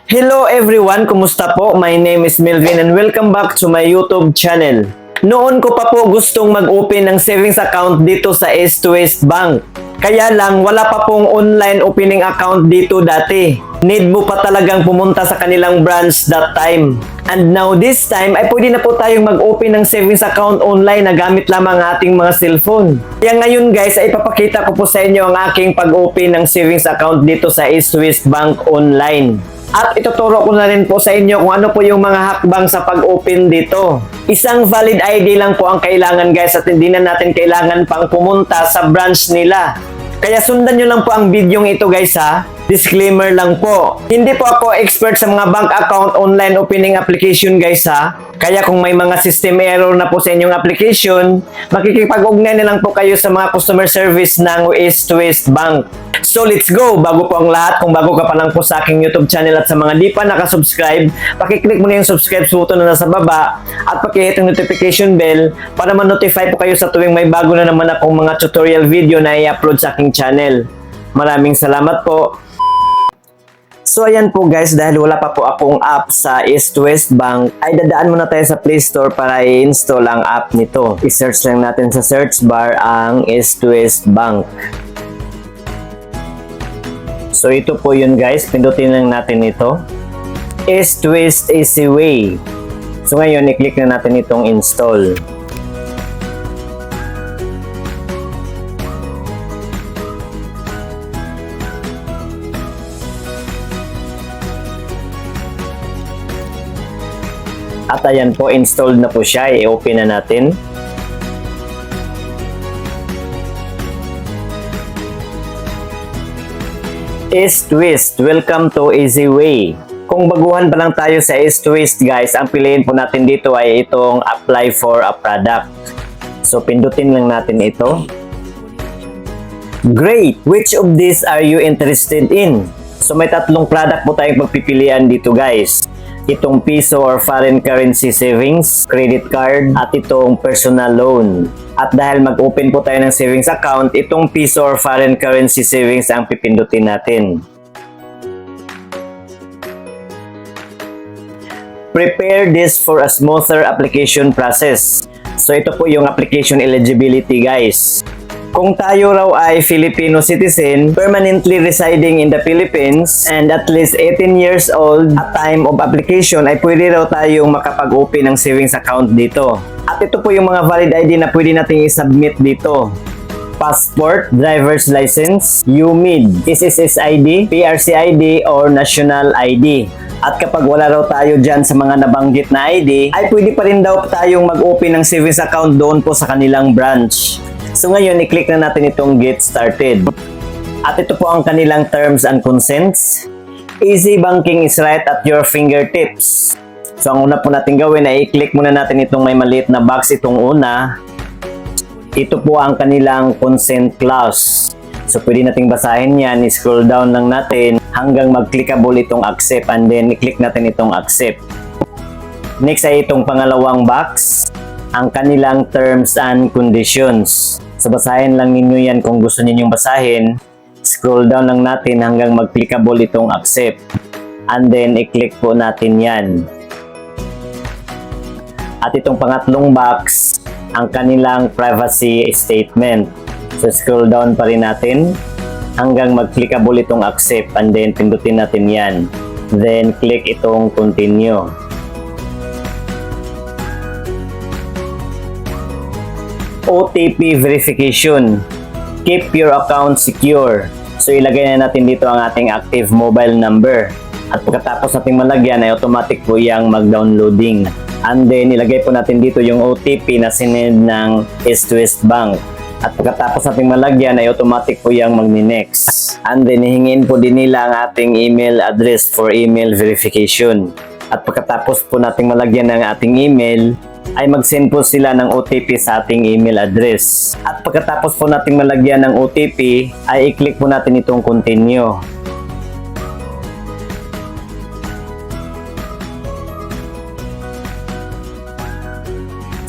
Hello everyone, kumusta po? My name is Melvin and welcome back to my YouTube channel. Noon ko pa po gustong mag-open ng savings account dito sa East-West Bank. Kaya lang wala pa pong online opening account dito dati. Need mo pa talagang pumunta sa kanilang branch that time. And now this time ay pwede na po tayong mag-open ng savings account online na gamit lamang ang ating mga cellphone. Kaya ngayon guys ay ipapakita ko po sa inyo ang aking pag-open ng savings account dito sa East-West Bank online. At ituturo ko na rin po sa inyo kung ano po yung mga hakbang sa pag-open dito. Isang valid ID lang po ang kailangan guys at hindi na natin kailangan pang pumunta sa branch nila. Kaya sundan nyo lang po ang video ito guys ha. Disclaimer lang po. Hindi po ako expert sa mga bank account online opening application guys ha. Kaya kung may mga system error na po sa inyong application, makikipag-ugnay na lang po kayo sa mga customer service ng East-West Bank. So let's go! Bago po ang lahat, kung bago ka pa lang po sa aking YouTube channel at sa mga di pa nakasubscribe, pakiclick mo na yung subscribe button na nasa baba at pakihit yung notification bell para ma-notify po kayo sa tuwing may bago na naman akong mga tutorial video na i-upload sa aking channel. Maraming salamat po! So ayan po guys, dahil wala pa po akong app sa East-West Bank, ay dadaan muna tayo sa Play Store para i-install ang app nito. I-search lang natin sa search bar ang East-West Bank. So ito po yun guys, pindutin lang natin ito. East-West Easy Way. So ngayon, i-click na natin itong install. At ayan po, installed na po siya. I-open na natin. East-West, welcome to Easy Way. Kung baguhan pa lang tayo sa East-West guys, ang piliin po natin dito ay itong apply for a product. So pindutin lang natin ito. Great! Which of these are you interested in? So may tatlong product po tayong pagpipilian dito guys. Itong piso or foreign currency savings, credit card, at itong personal loan. At dahil mag-open po tayo ng savings account, itong piso or foreign currency savings ang pipindutin natin. Prepare this for a smoother application process. So ito po yung application eligibility guys. Kung tayo raw ay Filipino citizen, permanently residing in the Philippines, and at least 18 years old at time of application, ay pwede raw tayong makapag-open ng savings account dito. At ito po yung mga valid ID na pwede nating i-submit dito. Passport, driver's license, UMID, SSS ID, PRC ID, or National ID. At kapag wala raw tayo dyan sa mga nabanggit na ID, ay pwede pa rin daw tayong mag-open ng savings account doon po sa kanilang branch. So ngayon, i-click na natin itong Get Started. At ito po ang kanilang terms and consents. Easy banking is right at your fingertips. So ang una po natin gawin ay i-click muna natin itong may maliit na box, itong una. Ito po ang kanilang consent clause. So pwede nating basahin yan, i-scroll down lang natin hanggang mag-clickable itong accept, and then i-click natin itong accept. Next ay itong pangalawang box, ang kanilang terms and conditions. So basahin lang ninyo yan kung gusto ninyong basahin. Scroll down lang natin hanggang mag-clickable itong accept. And then i-click po natin yan. At itong pangatlong box, ang kanilang privacy statement. So scroll down pa rin natin hanggang mag-clickable itong accept, and then pindutin natin yan. Then click itong continue. OTP verification. Keep your account secure. So ilagay na natin dito ang ating active mobile number. At pagkatapos natin malagyan ay automatic po yung mag-downloading. And then ilagay po natin dito yung OTP na sinend ng East-West Bank. At pagkatapos natin malagyan ay automatic po yung magni-next. And then hihingin po din nila ang ating email address for email verification. At pagkatapos po natin malagyan ng ating email, ay mag-send po sila ng OTP sa ating email address. At pagkatapos po nating malagyan ng OTP, ay i-click po natin itong continue.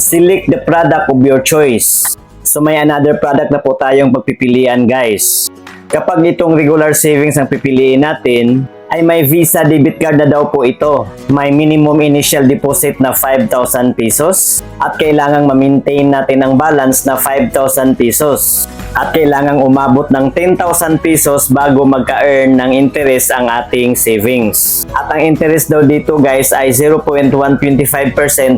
Select the product of your choice. So may another product na po tayong pagpipilian guys. Kapag itong regular savings ang pipiliin natin, ay may Visa debit card na daw po ito. May minimum initial deposit na 5,000 pesos at kailangang ma-maintain natin ang balance na 5,000 pesos. At kailangang umabot ng 10,000 pesos bago magka-earn ng interest ang ating savings. At ang interest daw dito guys ay 0.125%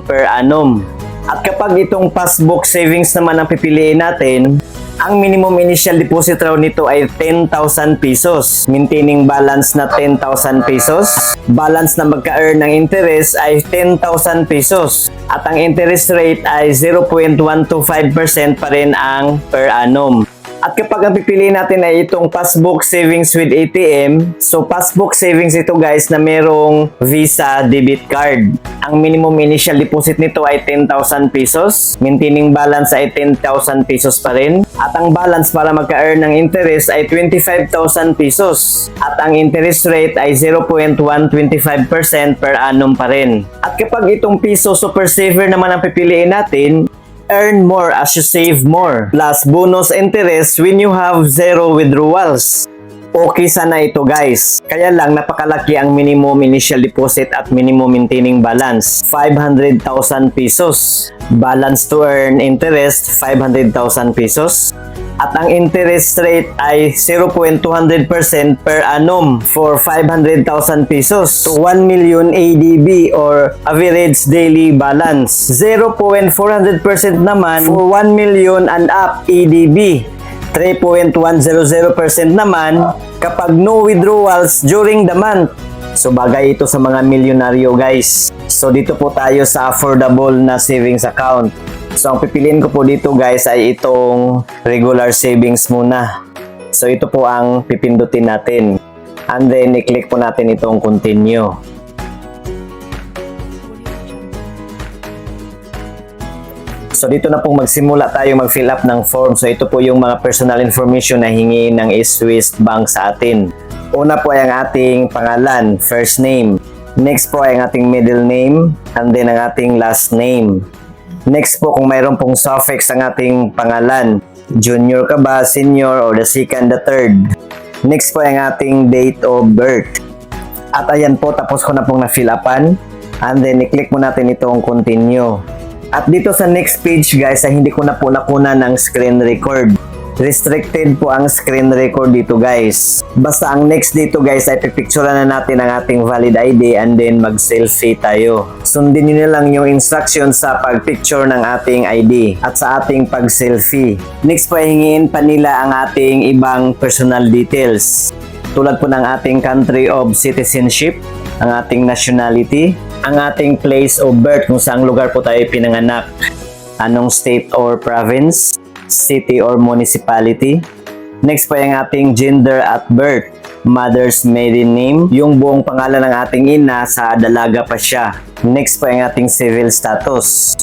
per annum. At kapag itong passbook savings naman ang pipiliin natin, ang minimum initial deposit raw nito ay 10,000 pesos. Maintaining balance na 10,000 pesos. Balance na magka-earn ng interest ay 10,000 pesos. At ang interest rate ay 0.125% pa rin ang per annum. At kapag ang pipiliin natin ay itong passbook savings with ATM, so passbook savings ito guys na merong Visa debit card. Ang minimum initial deposit nito ay 10,000 pesos. Maintaining balance ay 10,000 pesos pa rin. At ang balance para magka-earn ng interest ay 25,000 pesos. At ang interest rate ay 0.125% per annum pa rin. At kapag itong piso super saver naman ang pipiliin natin, earn more as you save more. Plus bonus interest when you have zero withdrawals. Okay sana ito guys. Kaya lang napakalaki ang minimum initial deposit at minimum maintaining balance. 500,000 pesos. Balance to earn interest 500,000 pesos. At ang interest rate ay 0.200% per annum for 500,000 pesos to 1 million ADB or average daily balance. 0.400% naman for 1 million and up ADB. 3.100% naman kapag no withdrawals during the month. So bagay ito sa mga milyonaryo guys. So dito po tayo sa affordable na savings account. So ang pipiliin ko po dito guys ay itong regular savings muna. So ito po ang pipindutin natin. And then i-click po natin itong continue. So dito na po magsimula tayo mag-fill up ng form. So ito po yung mga personal information na hingi ng East West Bank sa atin. Una po ay ang ating pangalan, first name. Next po ay ang ating middle name and then ang ating last name. Next po kung mayroon pong suffix ang ating pangalan. Junior ka ba, senior, or the second, the third. Next po ay ang ating date of birth. At ayan po, tapos ko na pong na-fill upan. And then i-click mo natin itong continue. At dito sa next page guys ay hindi ko na po nakuna ng screen record. Restricted po ang screen record dito guys. Basta ang next dito guys ay pipicturean na natin ang ating valid ID and then mag-selfie tayo. Sundin nyo lang yung instructions sa pag-picture ng ating ID at sa ating pag-selfie. Next po ay hingin pa nila ang ating ibang personal details. Tulad po ng ating country of citizenship, ang ating nationality, ang ating place of birth kung saang lugar po tayo pinanganak, anong state or province, city or municipality. Next po yung ating gender at birth, mother's maiden name, yung buong pangalan ng ating ina sa dalaga pa siya. Next po yung ating civil status.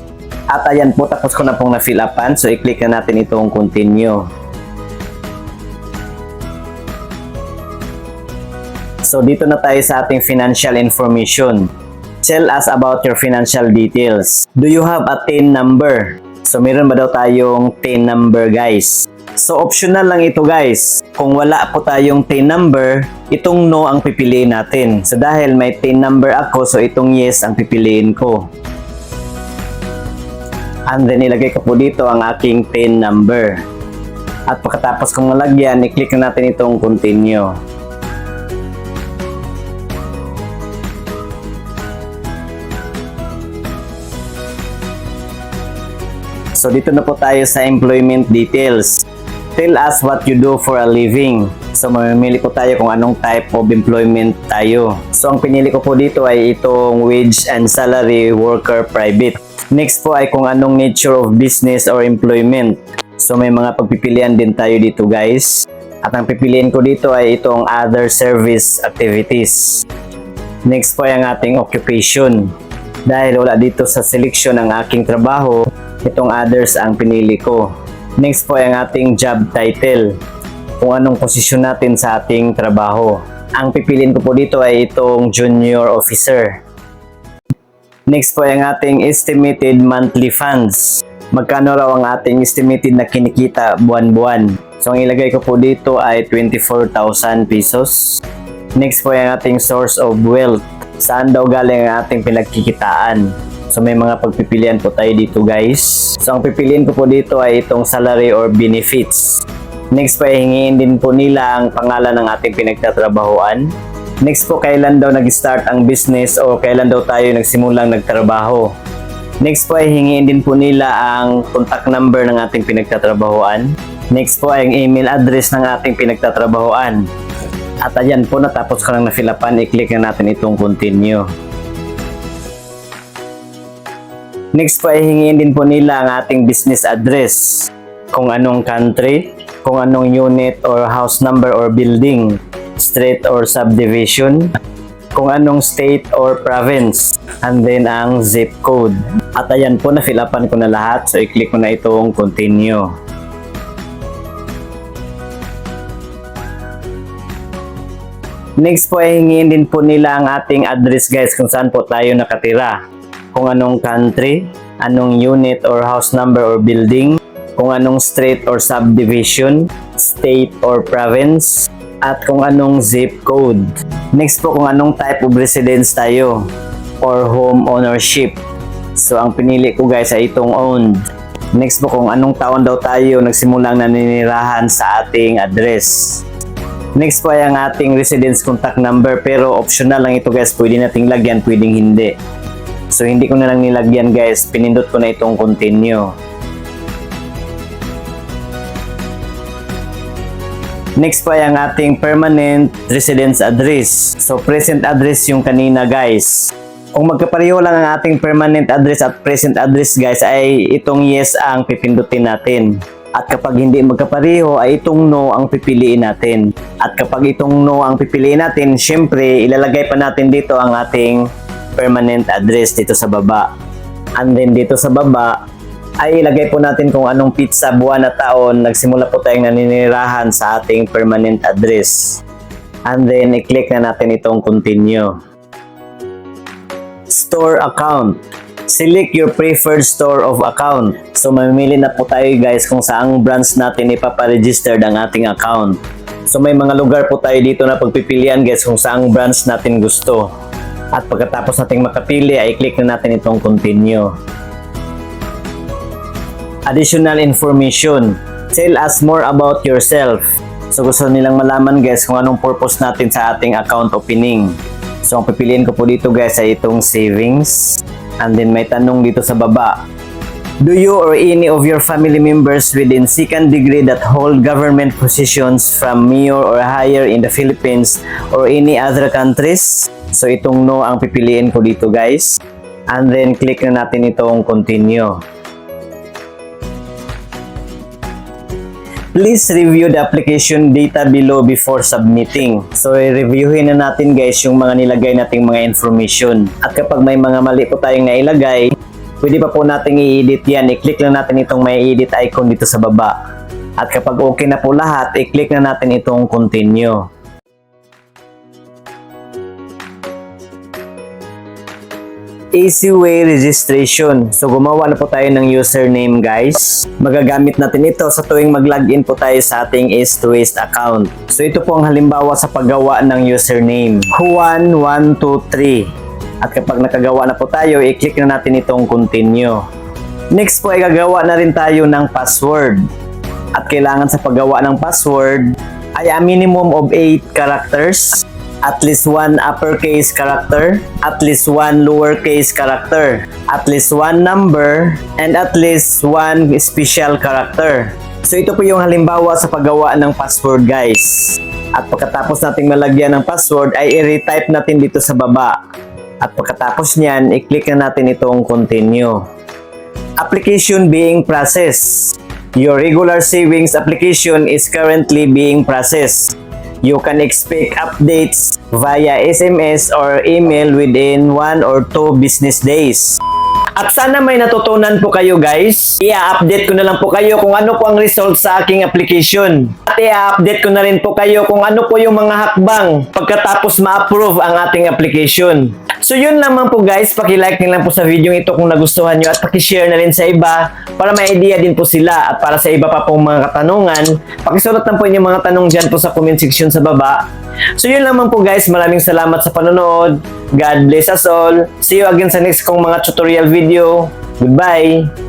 At ayan po, tapos ko na pong na-fill upan, so i-click na natin itong continue. So dito na tayo sa ating financial information. Tell us about your financial details. Do you have a TIN number? So meron ba daw tayong TIN number guys? So optional lang ito guys. Kung wala po tayong TIN number, itong no ang pipiliin natin. So dahil may TIN number ako, so itong yes ang pipiliin ko. And then ilagay ko po dito ang aking TIN number. At pagkatapos kong malagyan, i-click na natin itong continue. So dito na po tayo sa employment details. Tell us what you do for a living. So mamimili po tayo kung anong type of employment tayo. So ang pinili ko po dito ay itong wage and salary worker private. Next po ay kung anong nature of business or employment. So may mga pagpipilian din tayo dito guys. At ang pipiliin ko dito ay itong other service activities. Next po ay ang ating occupation. Dahil wala dito sa selection ng aking trabaho, itong others ang pinili ko. Next po ay ang ating job title. Kung anong posisyon natin sa ating trabaho. Ang pipiliin ko po dito ay itong junior officer. Next po ay ang ating estimated monthly funds. Magkano raw ang ating estimated na kinikita buwan-buwan. So ang ilagay ko po dito ay 24,000 pesos. Next po yung ating source of wealth. Saan daw galing ang ating pinagkikitaan? So may mga pagpipilian po tayo dito guys. So ang pipiliin ko po dito ay itong salary or benefits. Next po ay hingiin din po nila ang pangalan ng ating pinagtatrabahuan. Next po, kailan daw nag-start ang business o kailan daw tayo nagsimulang nagtrabaho. Next po ay hingiin din po nila ang contact number ng ating pinagtatrabahuan. Next po ay ang email address ng ating pinagtatrabahuan. At ayan po, natapos ko lang na fill upan, i-click na natin itong continue. Next po ay hingiin din po nila ang ating business address. Kung anong country, kung anong unit or house number or building, street or subdivision, kung anong state or province, and then ang zip code. At ayan po, na-fill upan ko na lahat. So i-click ko na itong continue. Next po ay hingin din po nila ang ating address guys, kung saan po tayo nakatira. Kung anong country, anong unit or house number or building, kung anong street or subdivision, state or province, at kung anong zip code. Next po, kung anong type of residence tayo or home ownership. So ang pinili ko guys ay itong owned. Next po, kung anong taon daw tayo nagsimulang naninirahan sa ating address. Next po ay ang ating residence contact number, pero optional lang ito guys. Pwede nating lagyan, pwedeng hindi. So hindi ko na lang nilagyan guys, pinindot ko na itong continue. Next po ay ang ating permanent residence address. So present address yung kanina guys. Kung magkapareho lang ang ating permanent address at present address guys, ay itong yes ang pipindutin natin. At kapag hindi magkapareho ay itong no ang pipiliin natin. At kapag itong no ang pipiliin natin, syempre ilalagay pa natin dito ang ating permanent address dito sa baba. And then dito sa baba ay ilagay po natin kung anong pizza, buwan at taon nagsimula po tayong naninirahan sa ating permanent address. And then i-click na natin itong continue. Store account. Select your preferred store of account. So mamimili na po tayo guys kung saang branch natin ipaparegister ang ating account. So may mga lugar po tayo dito na pagpipilian guys kung saang branch natin gusto. At pagkatapos nating makapili ay click na natin itong continue. Additional information. Tell us more about yourself. So gusto nilang malaman guys kung anong purpose natin sa ating account opening. So ang pipiliin ko po dito guys ay itong savings. And then may tanong dito sa baba. Do you or any of your family members within second degree that hold government positions from mayor or higher in the Philippines or any other countries? So itong no ang pipiliin ko dito guys. And then click na natin itong continue. Please review the application data below before submitting. So, i-reviewin na natin guys yung mga nilagay nating mga information. At kapag may mga mali po tayong nailagay, pwede pa po nating i-edit yan. I-click lang natin itong may edit icon dito sa baba. At kapag okay na po lahat, i-click na natin itong continue. Easy way registration. So gumawa na po tayo ng username guys. Magagamit natin ito sa tuwing mag-login po tayo sa ating East to West account. So ito po ang halimbawa sa paggawa ng username. Juan123. At kapag nakagawa na po tayo, i-click na natin itong continue. Next po ay gagawa na rin tayo ng password. At kailangan sa paggawa ng password ay a minimum of 8 characters. At least one uppercase character, at least one lowercase character, at least one number, and at least one special character. So ito po yung halimbawa sa paggawa ng password guys. At pagkatapos nating malagyan ng password ay i-retype natin dito sa baba. At pagkatapos niyan, i-click na natin itong continue. Application being processed. Your regular savings application is currently being processed. You can expect updates via SMS or email within 1 or 2 business days. At sana may natutunan po kayo guys. I-update ko na lang po kayo kung ano po ang result sa aking application. At At i-update ko na rin po kayo kung ano po yung mga hakbang pagkatapos ma-approve ang ating application. So yun lamang po guys, paki-like nyo lang po sa video ito kung nagustuhan nyo at paki-share na rin sa iba para may idea din po sila. At para sa iba pa pong mga katanungan, pakisulat lang po inyong mga tanong dyan po sa comment section sa baba. So yun lamang po guys, maraming salamat sa panonood. God bless us all. See you again sa next kong mga tutorial video. Goodbye!